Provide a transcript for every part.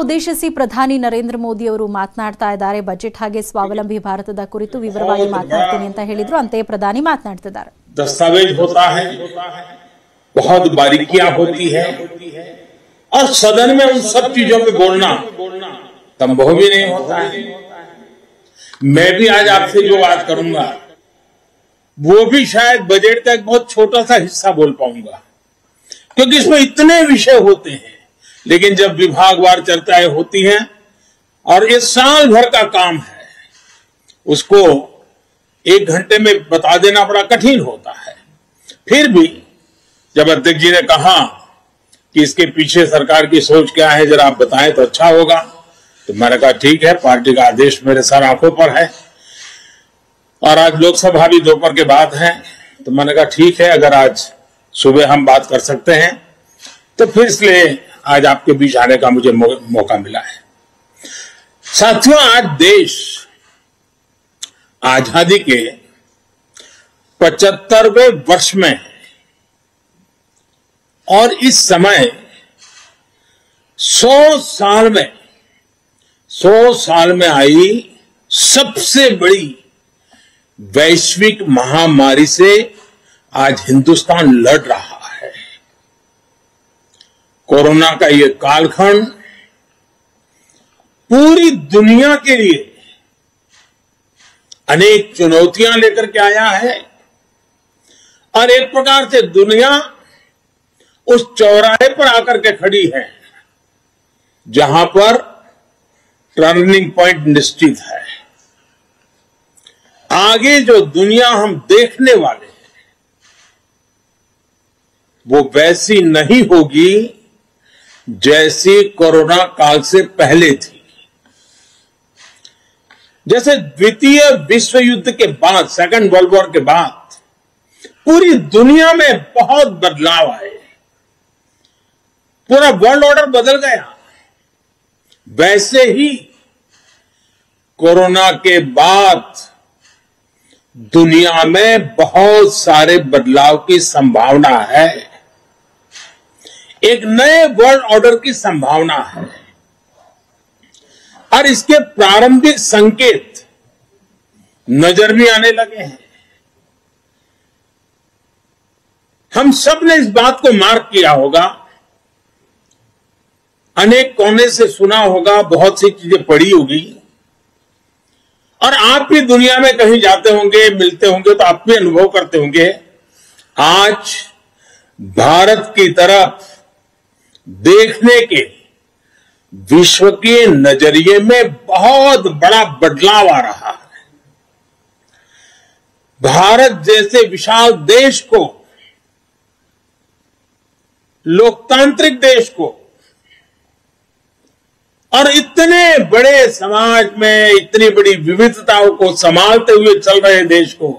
ಉದ್ದೇಶಿಸಿ ಪ್ರಧಾನಿ ನರೇಂದ್ರ ಮೋದಿ ಅವರು ಮಾತನಾಡ್ತಾ ಇದ್ದಾರೆ. ಬಜೆಟ್ ಹಾಗೆ ಸ್ವಾವಲಂಬಿ ಭಾರತದ ಕುರಿತು ವಿವರವಾಗಿ ಮಾತನಾಡ್ತೀನಿ ಅಂತ ಹೇಳಿದ್ರು. ಅಂತೆಯೇ ಪ್ರಧಾನಿ ಮಾತನಾಡ್ತಿದ್ದಾರೆ. दस्तावेज होता है, बहुत बारीकियां होती है और सदन में उन सब चीजों पे बोलना संभव भी नहीं होता है. मैं भी आज आपसे जो बात करूंगा वो भी शायद बजट का एक बहुत छोटा सा हिस्सा बोल पाऊंगा, क्योंकि इसमें इतने विषय होते हैं. लेकिन जब विभागवार चर्चाएं होती हैं और ये साल भर का काम है, उसको 1 घंटे में बता देना बड़ा कठिन होता है. फिर भी जब अध्यक्ष जी ने कहा कि इसके पीछे सरकार की सोच क्या है जरा आप बताएं तो अच्छा होगा, तो मैंने कहा ठीक है, पार्टी का आदेश मेरे सर आंखों पर है और आज लोकसभा भी दोपहर के बाद है, तो मैंने कहा ठीक है, अगर आज सुबह हम बात कर सकते हैं तो फिर इसलिए आज आपके बीच आने का मुझे मौका मिला है. साथियों, आज देश आजादी के 75वें वर्ष में है और इस समय 100 साल में आई सबसे बड़ी वैश्विक महामारी से आज हिंदुस्तान लड़ रहा है. कोरोना का ये कालखंड पूरी दुनिया के लिए अनेक चुनौतियां लेकर के आया है और एक प्रकार से दुनिया उस चौराहे पर आकर के खड़ी है जहां पर टर्निंग पॉइंट निश्चित है. आगे जो दुनिया हम देखने वाले हैं वो वैसी नहीं होगी जैसी कोरोना काल से पहले थी. जैसे द्वितीय विश्व युद्ध के बाद, सेकंड वर्ल्ड वॉर के बाद पूरी दुनिया में बहुत बदलाव आए, पूरा वर्ल्ड ऑर्डर बदल गया, वैसे ही कोरोना के बाद दुनिया में बहुत सारे बदलाव की संभावना है. एक नए वर्ल्ड ऑर्डर की संभावना है और इसके प्रारंभिक संकेत नजर भी आने लगे हैं. हम सब ने इस बात को मार्क किया होगा, अनेक कोने से सुना होगा, बहुत सी चीजें पढ़ी होगी और आप भी दुनिया में कहीं जाते होंगे, मिलते होंगे तो आप भी अनुभव करते होंगे. आज भारत की तरफ देखने के विश्व के नजरिए में बहुत बड़ा बदलाव आ रहा है. भारत जैसे विशाल देश को, लोकतांत्रिक देश को और इतने बड़े समाज में इतनी बड़ी विविधताओं को संभालते हुए चल रहे देश को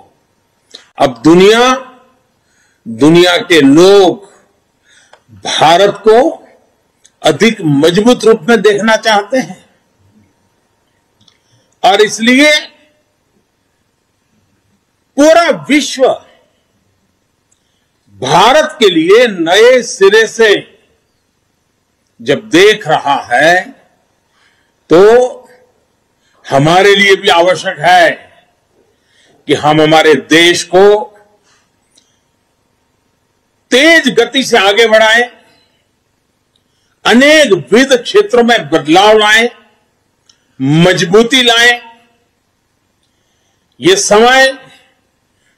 अब दुनिया के लोग भारत को अधिक मजबूत रूप में देखना चाहते हैं और इसलिए पूरा विश्व भारत के लिए नए सिरे से जब देख रहा है तो हमारे लिए भी आवश्यक है कि हम हमारे देश को तेज गति से आगे बढ़ाएं, अनेक विविध क्षेत्रों में बदलाव लाएं, मजबूती लाएं. ये समय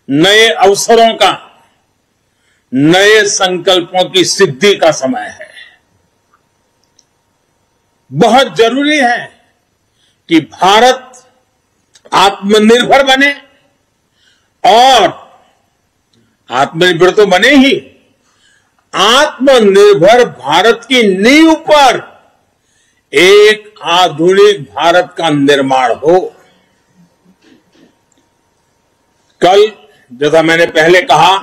नए अवसरों का, नए संकल्पों की सिद्धि का समय है. बहुत जरूरी है कि भारत आत्मनिर्भर बने और आत्मनिर्भर तो बने ही, आत्मनिर्भर भारत की नींव पर एक आधुनिक भारत का निर्माण हो. कल जैसा मैंने पहले कहा,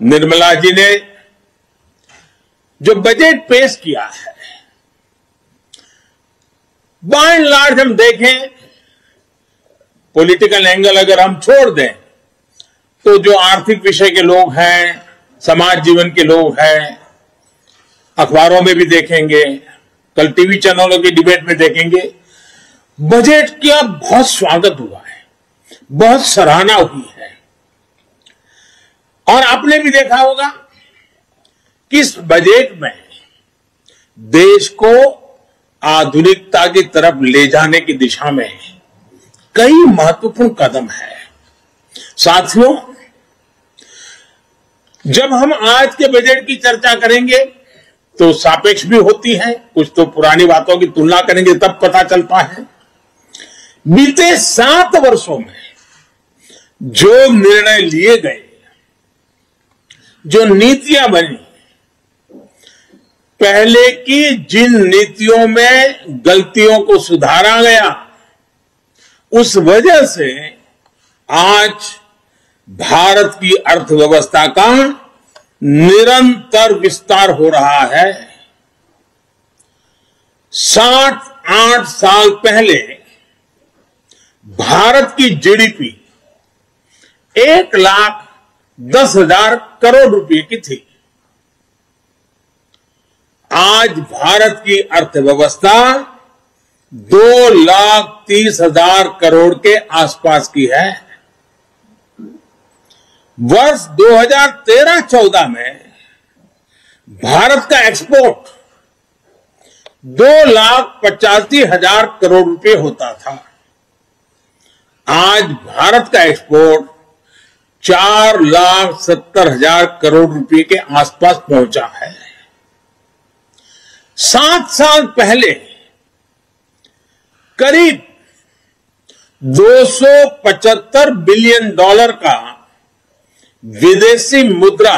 निर्मला जी ने जो बजट पेश किया है, बाय एंड लार्ज हम देखें, पॉलिटिकल एंगल अगर हम छोड़ दें तो जो आर्थिक विषय के लोग हैं, समाज जीवन के लोग हैं, अखबारों में भी देखेंगे, कल टीवी चैनलों की डिबेट में देखेंगे, बजट का बहुत स्वागत हुआ है, बहुत सराहना हुई है। और आपने भी देखा होगा कि इस बजट में देश को आधुनिकता की तरफ ले जाने की दिशा में कई महत्वपूर्ण कदम है। साथियों, जब हम आज के बजट की चर्चा करेंगे तो सापेक्ष भी होती है, कुछ तो पुरानी बातों की तुलना करेंगे तब पता चलता है। बीते 7 वर्षों में जो निर्णय लिए गए, जो नीतियां बनी, पहले की जिन नीतियों में गलतियों को सुधारा गया, उस वजह से आज भारत की अर्थव्यवस्था का निरंतर विस्तार हो रहा है। 7-8 साल पहले भारत की जीडीपी 1,10,000 करोड़ रुपए की थी। आज भारत की अर्थव्यवस्था 2,30,000 करोड़ के आसपास की है। वर्ष 2013-14 में भारत का एक्सपोर्ट 2,85,000 करोड़ रुपए होता था। आज भारत का एक्सपोर्ट 4,70,000 करोड़ रुपए के आसपास पहुंचा है। 7 साल पहले करीब $275 बिलियन का विदेशी मुद्रा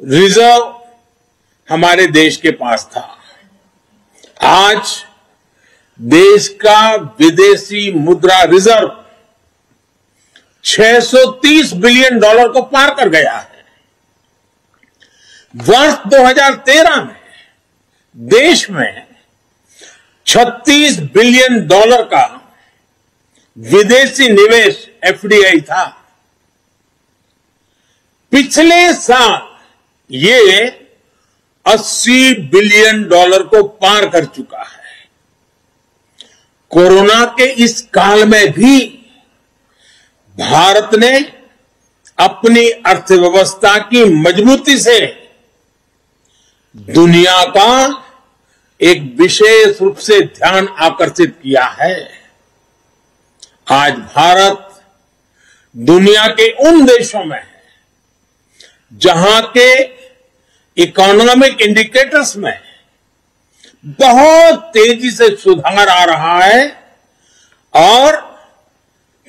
रिजर्व हमारे देश के पास था। आज देश का विदेशी मुद्रा रिजर्व $630 बिलियन को पार कर गया है। वर्ष 2013 में देश में $36 बिलियन का विदेशी निवेश एफडीआई था। पिछले साल ये $80 बिलियन को पार कर चुका है। कोरोना के इस काल में भी भारत ने अपनी अर्थव्यवस्था की मजबूती से दुनिया का एक विशेष रूप से ध्यान आकर्षित किया है। आज भारत दुनिया के उन देशों में है जहां के इकोनॉमिक इंडिकेटर्स में बहुत तेजी से सुधार आ रहा है और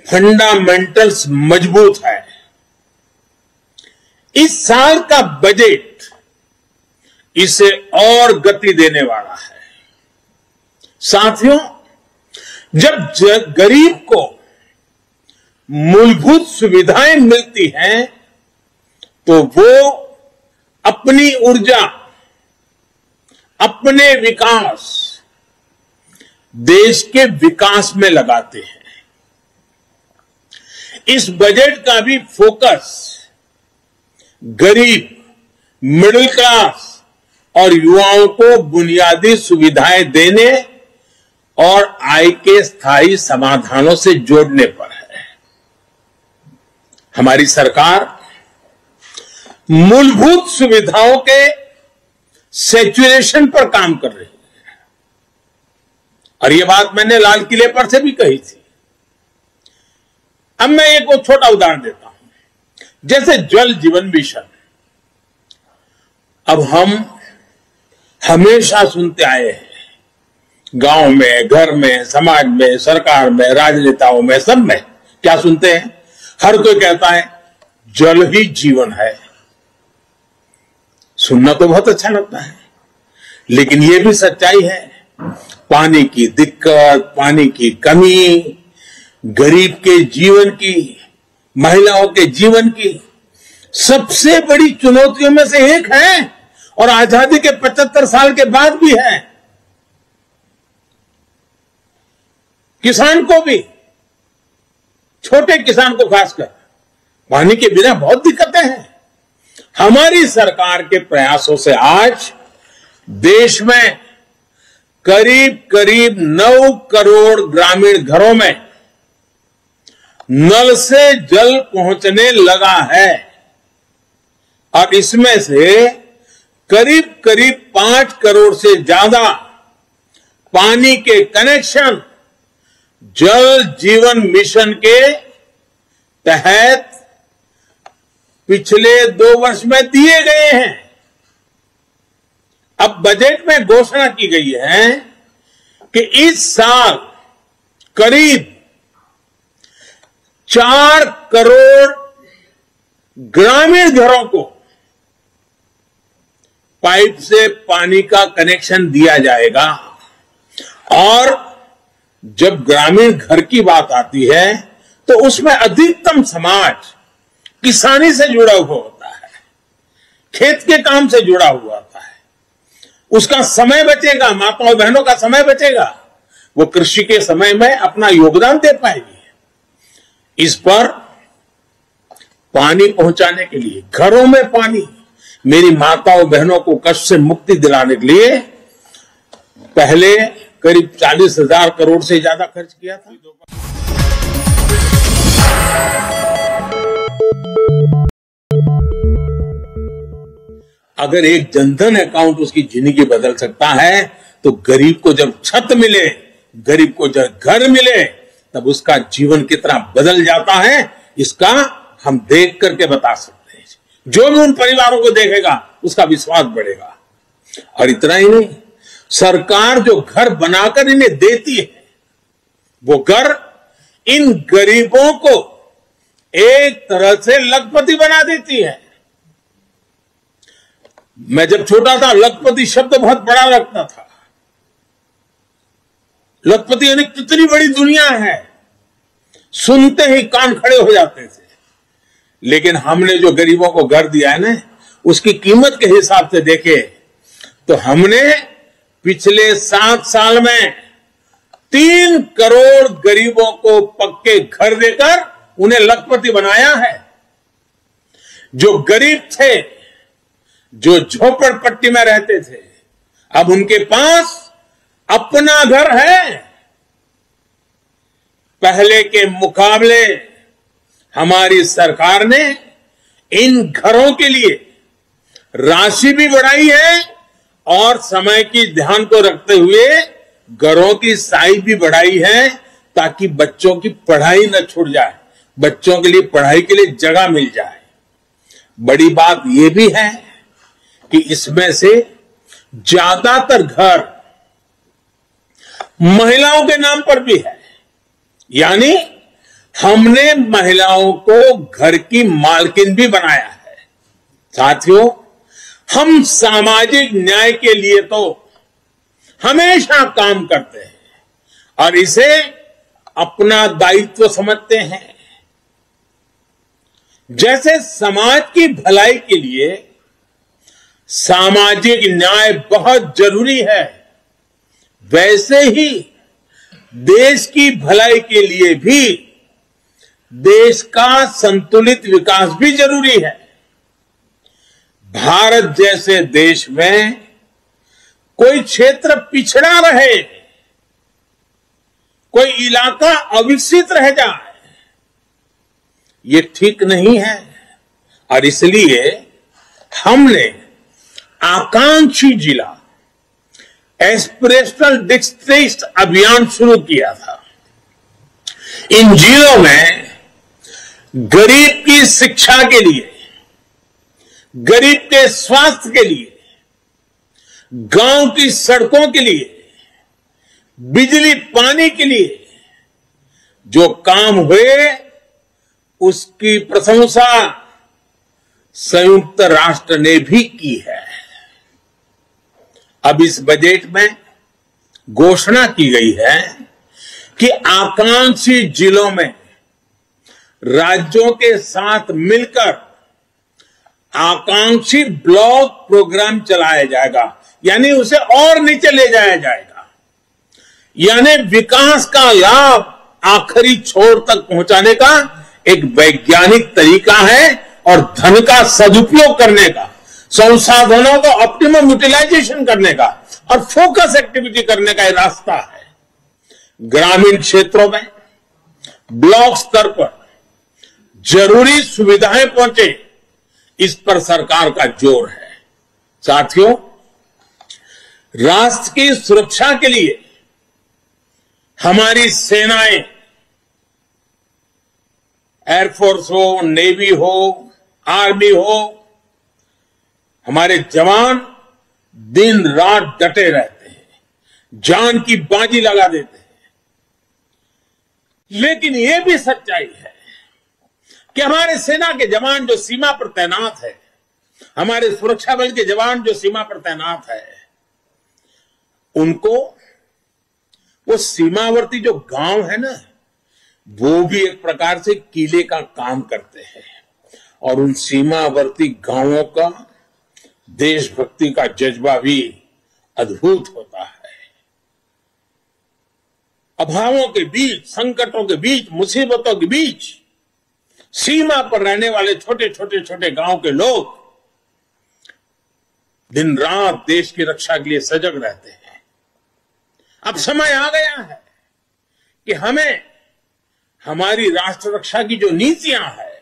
फंडामेंटल्स मजबूत है। इस साल का बजट इसे और गति देने वाला है। साथियों, जब गरीब को मूलभूत सुविधाएं मिलती हैं तो वो अपनी ऊर्जा, अपने विकास, देश के विकास में लगाते हैं। इस बजट का भी फोकस गरीब, मिडिल क्लास और युवाओं को बुनियादी सुविधाएं देने और आय के स्थायी समाधानों से जोड़ने पर है। हमारी सरकार मूलभूत सुविधाओं के सैचुरेशन पर काम कर रही है और यह बात मैंने लाल किले पर से भी कही थी। अब मैं एक छोटा उदाहरण देता हूं, जैसे जल जीवन मिशन। अब हम हमेशा सुनते आए हैं, गांव में, घर में, समाज में, सरकार में, राजनेताओं में, सब में क्या सुनते हैं? हर कोई कहता है जल ही जीवन है। सुनना तो बहुत अच्छा लगता है, लेकिन यह भी सच्चाई है, पानी की दिक्कत, पानी की कमी, गरीब के जीवन की, महिलाओं के जीवन की सबसे बड़ी चुनौतियों में से एक है और आजादी के 75 साल के बाद भी है। किसान को भी, छोटे किसान को खासकर, पानी के बिना बहुत दिक्कतें हैं। हमारी सरकार के प्रयासों से आज देश में करीब करीब 9 करोड़ ग्रामीण घरों में नल से जल पहुंचने लगा है और इसमें से करीब करीब 5 करोड़ से ज्यादा पानी के कनेक्शन जल जीवन मिशन के तहत पिछले 2 वर्ष में दिए गए हैं। अब बजट में घोषणा की गई है कि इस साल करीब 4 करोड़ ग्रामीण घरों को पाइप से पानी का कनेक्शन दिया जाएगा। और जब ग्रामीण घर की बात आती है तो उसमें अधिकतम समाज किसानी से जुड़ा हुआ होता है, खेत के काम से जुड़ा हुआ होता है। उसका समय बचेगा, माताओं बहनों का समय बचेगा, वो कृषि के समय में अपना योगदान दे पाएगी। इस पर पानी पहुंचाने के लिए, घरों में पानी, मेरी माताओं बहनों को कष्ट से मुक्ति दिलाने के लिए पहले करीब 40,000 करोड़ से ज्यादा खर्च किया था। अगर एक जनधन अकाउंट उसकी जिंदगी बदल सकता है तो गरीब को जब छत मिले, गरीब को जब घर मिले, तब उसका जीवन कितना बदल जाता है, इसका हम देख करके बता सकते हैं। जो भी उन परिवारों को देखेगा उसका विश्वास बढ़ेगा। और इतना ही नहीं, सरकार जो घर बनाकर इन्हें देती है, वो घर इन गरीबों को एक तरह से लखपति बना देती है। मैं जब छोटा था, लखपति शब्द बहुत बड़ा लगता था। लखपति यानी कितनी बड़ी दुनिया है, सुनते ही कान खड़े हो जाते थे। लेकिन हमने जो गरीबों को घर दिया है ना, उसकी कीमत के हिसाब से देखे तो हमने पिछले 7 साल में 3 करोड़ गरीबों को पक्के घर देकर उन्हें लखपति बनाया है। जो गरीब थे, जो झोपड़पट्टी में रहते थे, अब उनके पास अपना घर है। पहले के मुकाबले हमारी सरकार ने इन घरों के लिए राशि भी बढ़ाई है और समय की ध्यान को रखते हुए घरों की साइज भी बढ़ाई है, ताकि बच्चों की पढ़ाई न छूट जाए, बच्चों के लिए पढ़ाई के लिए जगह मिल जाए। बड़ी बात यह भी है कि इसमें से ज्यादातर घर महिलाओं के नाम पर भी है, यानी हमने महिलाओं को घर की मालकिन भी बनाया है। साथियों, हम सामाजिक न्याय के लिए तो हमेशा काम करते हैं और इसे अपना दायित्व समझते हैं। जैसे समाज की भलाई के लिए सामाजिक न्याय बहुत जरूरी है, वैसे ही देश की भलाई के लिए भी देश का संतुलित विकास भी जरूरी है। भारत जैसे देश में कोई क्षेत्र पिछड़ा रहे, कोई इलाका अविकसित रह जाए, ये ठीक नहीं है। और इसलिए हमने आकांक्षी जिला, एस्पिरेशनल डिस्ट्रिक्ट अभियान शुरू किया था। इन जिलों में गरीब की शिक्षा के लिए, गरीब के स्वास्थ्य के लिए, गांव की सड़कों के लिए, बिजली पानी के लिए जो काम हुए, उसकी प्रशंसा संयुक्त राष्ट्र ने भी की है। अब इस बजट में घोषणा की गई है कि आकांक्षी जिलों में राज्यों के साथ मिलकर आकांक्षी ब्लॉक प्रोग्राम चलाया जाएगा, यानी उसे और नीचे ले जाया जाएगा। यानी विकास का लाभ आखिरी छोर तक पहुंचाने का एक वैज्ञानिक तरीका है और धन का सदुपयोग करने का, संसाधनों का ऑप्टिमम यूटिलाइजेशन करने का और फोकस एक्टिविटी करने का ये रास्ता है। ग्रामीण क्षेत्रों में ब्लॉक स्तर पर जरूरी सुविधाएं पहुंचे, इस पर सरकार का जोर है। साथियों, राष्ट्र की सुरक्षा के लिए हमारी सेनाएं, एयरफोर्स हो, नेवी हो, आर्मी हो, हमारे जवान दिन रात डटे रहते हैं, जान की बाजी लगा देते हैं। लेकिन यह भी सच्चाई है कि हमारे सेना के जवान जो सीमा पर तैनात है, हमारे सुरक्षा बल के जवान जो सीमा पर तैनात है, उनको वो सीमावर्ती जो गांव है ना, वो भी एक प्रकार से किले का काम करते हैं। और उन सीमावर्ती गांवों का देशभक्ति का जज्बा भी अद्भुत होता है। अभावों के बीच, संकटों के बीच, मुसीबतों के बीच सीमा पर रहने वाले छोटे गांव के लोग दिन रात देश की रक्षा के लिए सजग रहते हैं। अब समय आ गया है कि हमें हमारी राष्ट्र रक्षा की जो नीतियां है,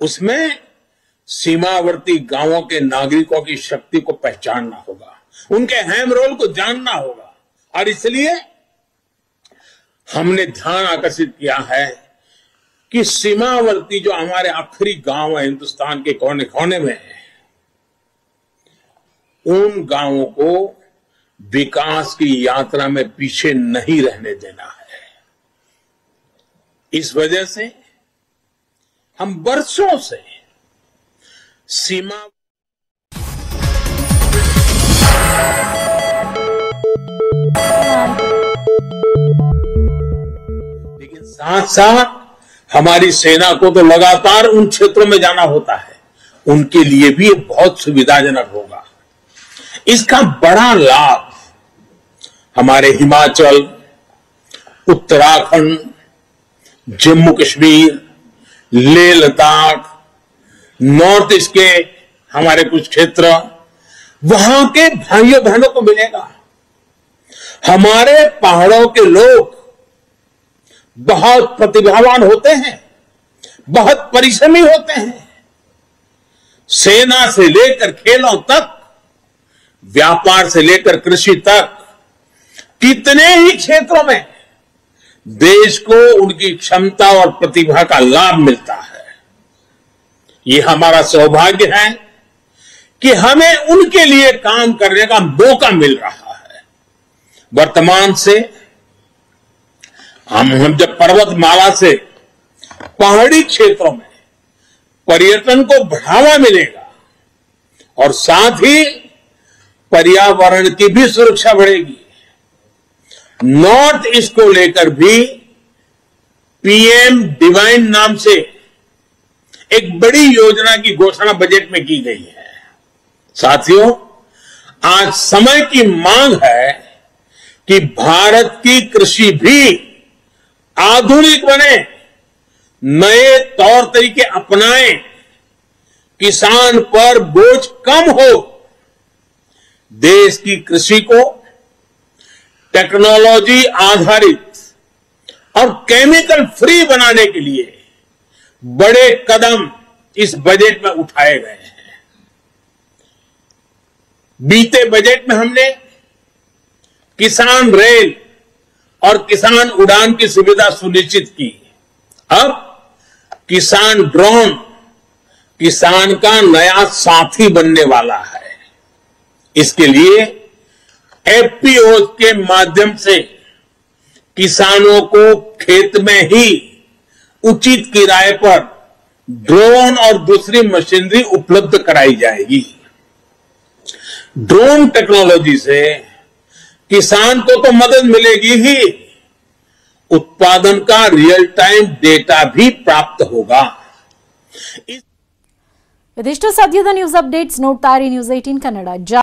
उसमें सीमावर्ती गांवों के नागरिकों की शक्ति को पहचानना होगा, उनके अहम रोल को जानना होगा। और इसलिए हमने ध्यान आकर्षित किया है कि सीमावर्ती जो हमारे आखिरी गांव है हिंदुस्तान के कोने कोने में, उन गांवों को विकास की यात्रा में पीछे नहीं रहने देना है। इस वजह से हम वर्षों से सीमा लेकिन साथ साथ हमारी सेना को तो लगातार उन क्षेत्रों में जाना होता है, उनके लिए भी बहुत सुविधाजनक होगा। इसका बड़ा लाभ हमारे हिमाचल, उत्तराखंड, जम्मू कश्मीर, लेह लद्दाख, नॉर्थ ईस्ट के हमारे कुछ क्षेत्र, वहां के भाइयों बहनों को मिलेगा। हमारे पहाड़ों के लोग बहुत प्रतिभावान होते हैं, बहुत परिश्रमी होते हैं। सेना से लेकर खेलों तक, व्यापार से लेकर कृषि तक, कितने ही क्षेत्रों में देश को उनकी क्षमता और प्रतिभा का लाभ मिलता है। ये हमारा सौभाग्य है कि हमें उनके लिए काम करने का मौका मिल रहा है। वर्तमान से हम जब पर्वतमाला से पहाड़ी क्षेत्रों में पर्यटन को बढ़ावा मिलेगा और साथ ही पर्यावरण की भी सुरक्षा बढ़ेगी। नॉर्थ ईस्ट को लेकर भी पीएम डिवाइन नाम से एक बड़ी योजना की घोषणा बजट में की गई है। साथियों, आज समय की मांग है कि भारत की कृषि भी आधुनिक बने, नए तौर तरीके अपनाएं, किसान पर बोझ कम हो। देश की कृषि को टेक्नोलॉजी आधारित और केमिकल फ्री बनाने के लिए बड़े कदम इस बजट में उठाए गए हैं। बीते बजट में हमने किसान रेल और किसान उड़ान की सुविधा सुनिश्चित की। अब किसान ड्रोन किसान का नया साथी बनने वाला है। इसके लिए एफपीओ के माध्यम से किसानों को खेत में ही उचित किराए पर ड्रोन और दूसरी मशीनरी उपलब्ध कराई जाएगी। ड्रोन टेक्नोलॉजी से किसान को तो मदद मिलेगी ही, उत्पादन का रियल टाइम डेटा भी प्राप्त होगा। ಇದಿಷ್ಟು ಸದ್ಯದ ನ್ಯೂಸ್ ಅಪ್ಡೇಟ್ಸ್ ನೋಡ್ತಾ ಇರಿ ನ್ಯೂಸ್ 18 ಕನ್ನಡ।